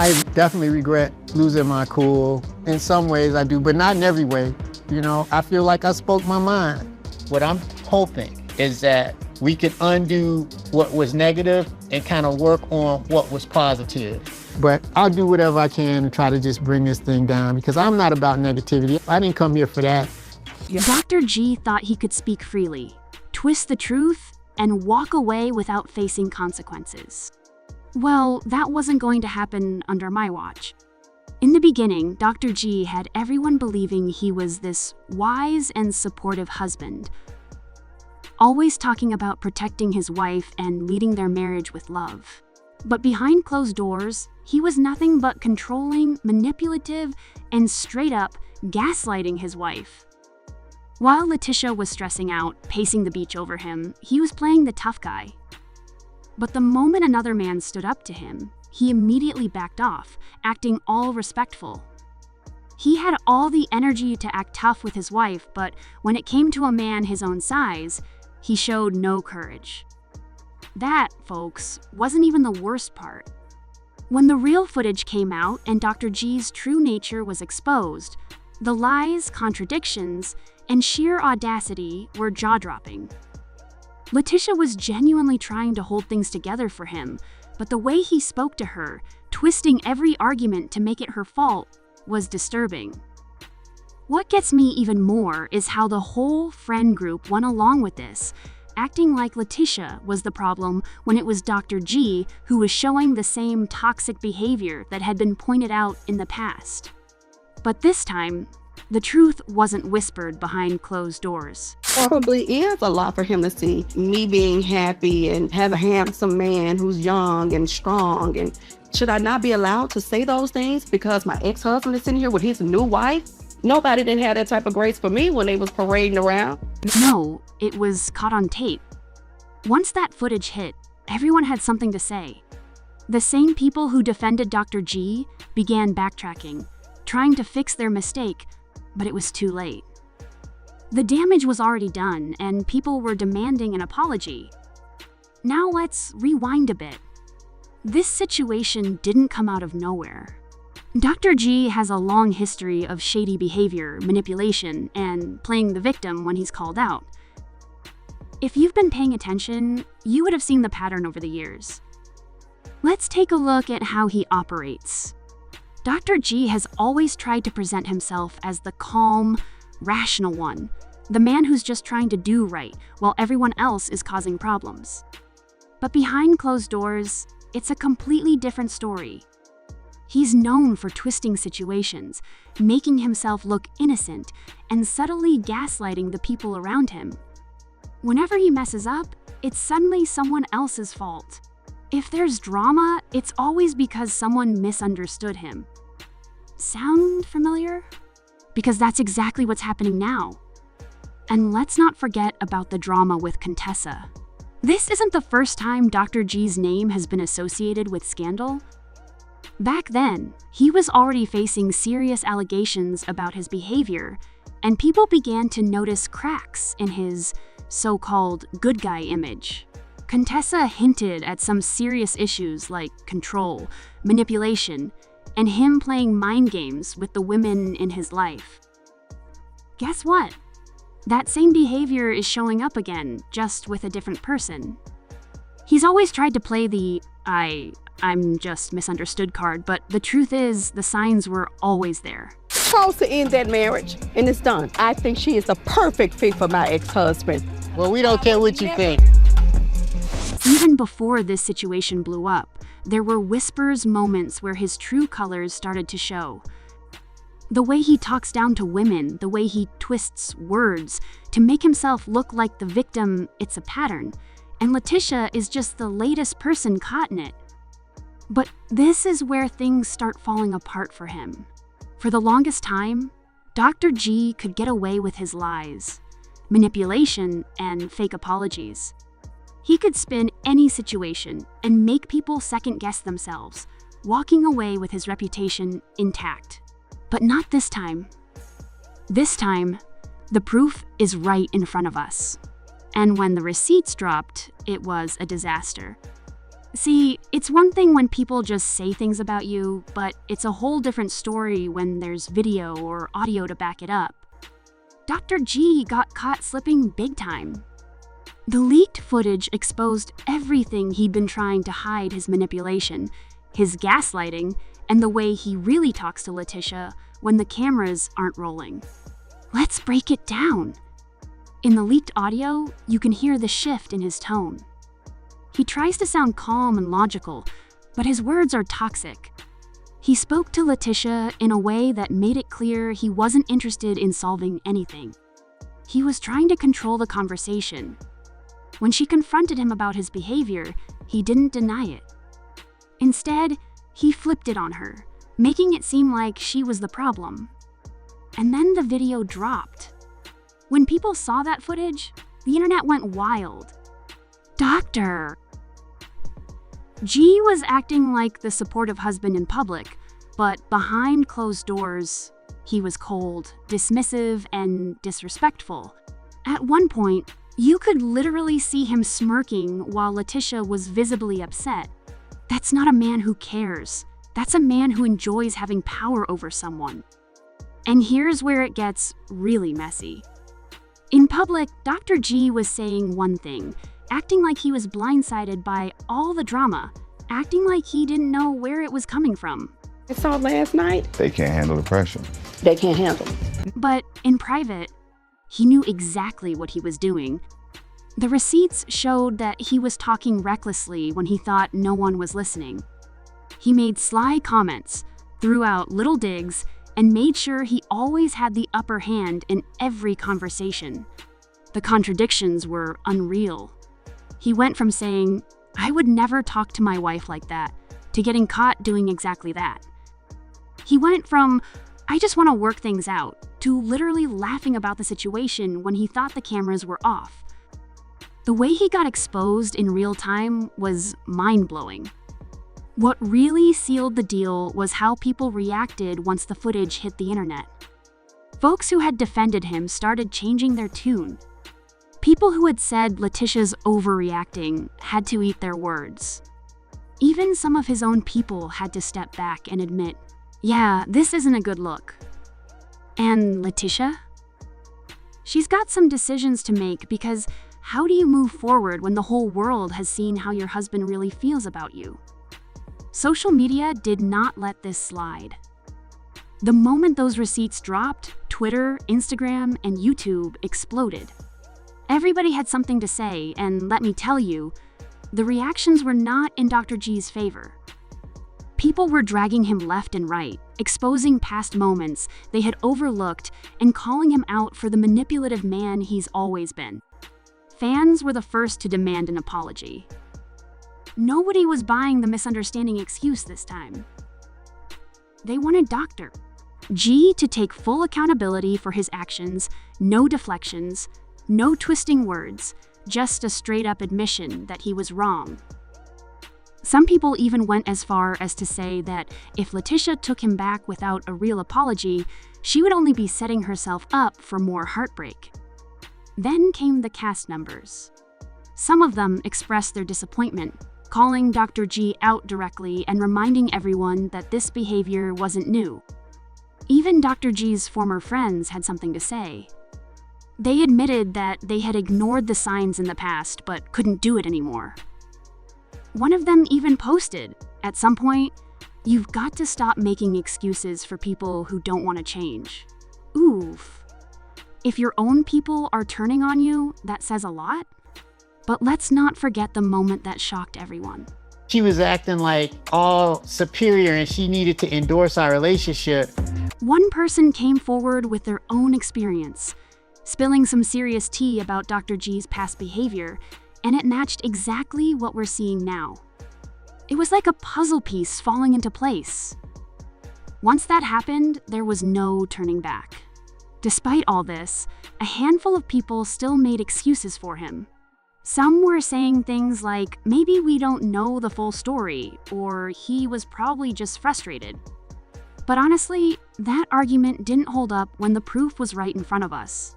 I definitely regret losing my cool. In some ways I do, but not in every way. You know, I feel like I spoke my mind. What I'm hoping is that we could undo what was negative and kind of work on what was positive. But I'll do whatever I can to try to just bring this thing down because I'm not about negativity. I didn't come here for that. Dr. G thought he could speak freely, twist the truth, and walk away without facing consequences. Well, that wasn't going to happen under my watch. In the beginning, Dr. G had everyone believing he was this wise and supportive husband, always talking about protecting his wife and leading their marriage with love. But behind closed doors, he was nothing but controlling, manipulative, and straight up gaslighting his wife. While Letitia was stressing out, pacing the beach over him, he was playing the tough guy. But the moment another man stood up to him, he immediately backed off, acting all respectful. He had all the energy to act tough with his wife, but when it came to a man his own size, he showed no courage. That, folks, wasn't even the worst part. When the real footage came out and Dr. G's true nature was exposed, the lies, contradictions, and sheer audacity were jaw-dropping. Letitia was genuinely trying to hold things together for him, but the way he spoke to her, twisting every argument to make it her fault, was disturbing. What gets me even more is how the whole friend group went along with this, acting like Letitia was the problem when it was Dr. G who was showing the same toxic behavior that had been pointed out in the past. But this time, the truth wasn't whispered behind closed doors. Probably is a lot for him to see me being happy and have a handsome man who's young and strong. And should I not be allowed to say those things because my ex-husband is sitting here with his new wife? Nobody didn't have that type of grace for me when they was parading around. No, it was caught on tape. Once that footage hit, everyone had something to say. The same people who defended Dr. G began backtracking, trying to fix their mistake, but it was too late. The damage was already done, and people were demanding an apology. Now let's rewind a bit. This situation didn't come out of nowhere. Dr. G has a long history of shady behavior, manipulation, and playing the victim when he's called out. If you've been paying attention, you would have seen the pattern over the years. Let's take a look at how he operates. Dr. G has always tried to present himself as the calm, rational one, the man who's just trying to do right while everyone else is causing problems. But behind closed doors, it's a completely different story. He's known for twisting situations, making himself look innocent, and subtly gaslighting the people around him. Whenever he messes up, it's suddenly someone else's fault. If there's drama, it's always because someone misunderstood him. Sound familiar? Because that's exactly what's happening now. And let's not forget about the drama with Contessa. This isn't the first time Dr. G's name has been associated with scandal. Back then, he was already facing serious allegations about his behavior, and people began to notice cracks in his so-called good guy image. Contessa hinted at some serious issues like control, manipulation, and him playing mind games with the women in his life. Guess what? That same behavior is showing up again, just with a different person. He's always tried to play the I'm just misunderstood card, but the truth is the signs were always there. Supposed to end that marriage, and it's done. I think she is the perfect fit for my ex-husband. Well, we don't care what you think. Even before this situation blew up, there were whispers moments where his true colors started to show. The way he talks down to women, the way he twists words to make himself look like the victim, it's a pattern. And Letitia is just the latest person caught in it. But this is where things start falling apart for him. For the longest time, Dr. G could get away with his lies, manipulation, and fake apologies. He could spin any situation and make people second-guess themselves, walking away with his reputation intact. But not this time. This time, the proof is right in front of us. And when the receipts dropped, it was a disaster. See, it's one thing when people just say things about you, but it's a whole different story when there's video or audio to back it up. Dr. G got caught slipping big time. The leaked footage exposed everything he'd been trying to hide: his manipulation, his gaslighting, and the way he really talks to Letitia when the cameras aren't rolling. Let's break it down. In the leaked audio, you can hear the shift in his tone. He tries to sound calm and logical, but his words are toxic. He spoke to Letitia in a way that made it clear he wasn't interested in solving anything. He was trying to control the conversation. When she confronted him about his behavior, he didn't deny it. Instead, he flipped it on her, making it seem like she was the problem. And then the video dropped. When people saw that footage, the internet went wild. Doctor G was acting like the supportive husband in public, but behind closed doors, he was cold, dismissive, and disrespectful. At one point, you could literally see him smirking while Letitia was visibly upset. That's not a man who cares. That's a man who enjoys having power over someone. And here's where it gets really messy. In public, Dr. G was saying one thing, acting like he was blindsided by all the drama, acting like he didn't know where it was coming from. I saw last night. They can't handle the pressure. They can't handle it. But in private, he knew exactly what he was doing. The receipts showed that he was talking recklessly when he thought no one was listening. He made sly comments, threw out little digs, and made sure he always had the upper hand in every conversation. The contradictions were unreal. He went from saying, "I would never talk to my wife like that," to getting caught doing exactly that. He went from, "I just want to work things out," to literally laughing about the situation when he thought the cameras were off. The way he got exposed in real time was mind-blowing. What really sealed the deal was how people reacted once the footage hit the internet. Folks who had defended him started changing their tune. People who had said Letitia's overreacting had to eat their words. Even some of his own people had to step back and admit, yeah, this isn't a good look. And Letitia? She's got some decisions to make, because how do you move forward when the whole world has seen how your husband really feels about you? Social media did not let this slide. The moment those receipts dropped, Twitter, Instagram, and YouTube exploded. Everybody had something to say, and let me tell you, the reactions were not in Dr. G's favor. People were dragging him left and right, exposing past moments they had overlooked and calling him out for the manipulative man he's always been. Fans were the first to demand an apology. Nobody was buying the misunderstanding excuse this time. They wanted Dr. G to take full accountability for his actions, no deflections, no twisting words, just a straight-up admission that he was wrong. Some people even went as far as to say that if Letitia took him back without a real apology, she would only be setting herself up for more heartbreak. Then came the cast members. Some of them expressed their disappointment, calling Dr. G out directly and reminding everyone that this behavior wasn't new. Even Dr. G's former friends had something to say. They admitted that they had ignored the signs in the past but couldn't do it anymore. One of them even posted, at some point, "You've got to stop making excuses for people who don't want to change." Oof. If your own people are turning on you, that says a lot. But let's not forget the moment that shocked everyone. She was acting like all superior and she needed to endorse our relationship. One person came forward with their own experience, spilling some serious tea about Dr. G's past behavior, and it matched exactly what we're seeing now. It was like a puzzle piece falling into place. Once that happened, there was no turning back. Despite all this, a handful of people still made excuses for him. Some were saying things like, maybe we don't know the full story, or he was probably just frustrated. But honestly, that argument didn't hold up when the proof was right in front of us.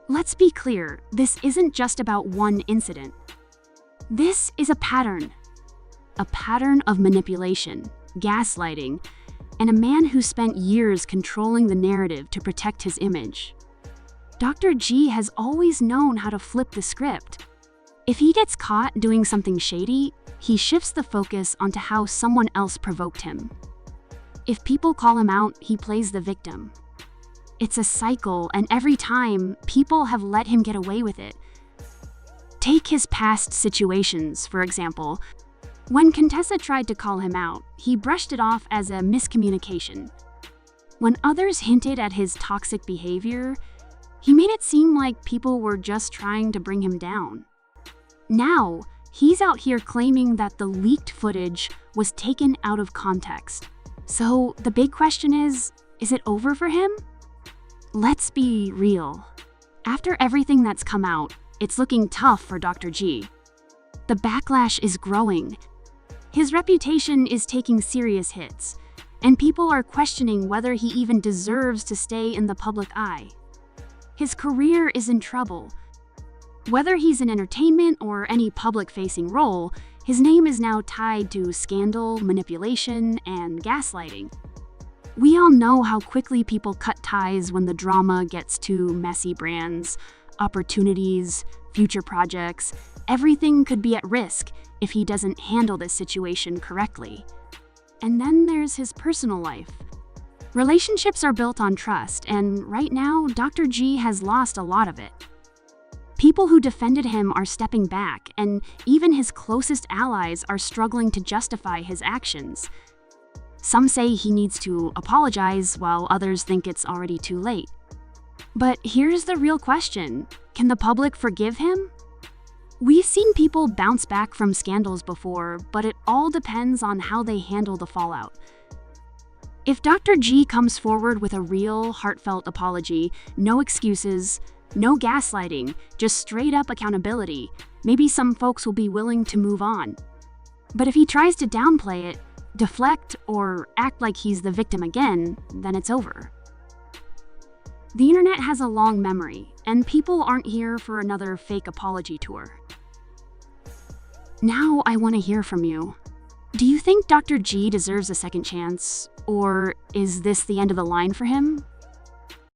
Let's be clear, this isn't just about one incident. This is a pattern. a pattern of manipulation, gaslighting, and a man who spent years controlling the narrative to protect his image. Dr. G has always known how to flip the script. If he gets caught doing something shady, he shifts the focus onto how someone else provoked him. If people call him out, he plays the victim. It's a cycle, and every time, people have let him get away with it. Take his past situations, for example. When Contessa tried to call him out, he brushed it off as a miscommunication. When others hinted at his toxic behavior, he made it seem like people were just trying to bring him down. Now, he's out here claiming that the leaked footage was taken out of context. So the big question is it over for him? Let's be real. After everything that's come out, it's looking tough for Dr. G. The backlash is growing. His reputation is taking serious hits, and people are questioning whether he even deserves to stay in the public eye. His career is in trouble. Whether he's in entertainment or any public-facing role, his name is now tied to scandal, manipulation, and gaslighting. We all know how quickly people cut ties when the drama gets to messy brands, opportunities, future projects. Everything could be at risk if he doesn't handle this situation correctly. And then there's his personal life. Relationships are built on trust, and right now, Dr. G has lost a lot of it. People who defended him are stepping back, and even his closest allies are struggling to justify his actions. Some say he needs to apologize, while others think it's already too late. But here's the real question: can the public forgive him? We've seen people bounce back from scandals before, but it all depends on how they handle the fallout. If Dr. G comes forward with a real, heartfelt apology, no excuses, no gaslighting, just straight-up accountability, maybe some folks will be willing to move on. But if he tries to downplay it, deflect, or act like he's the victim again, then it's over. The internet has a long memory, and people aren't here for another fake apology tour. Now I want to hear from you. Do you think Dr. G deserves a second chance, or is this the end of the line for him?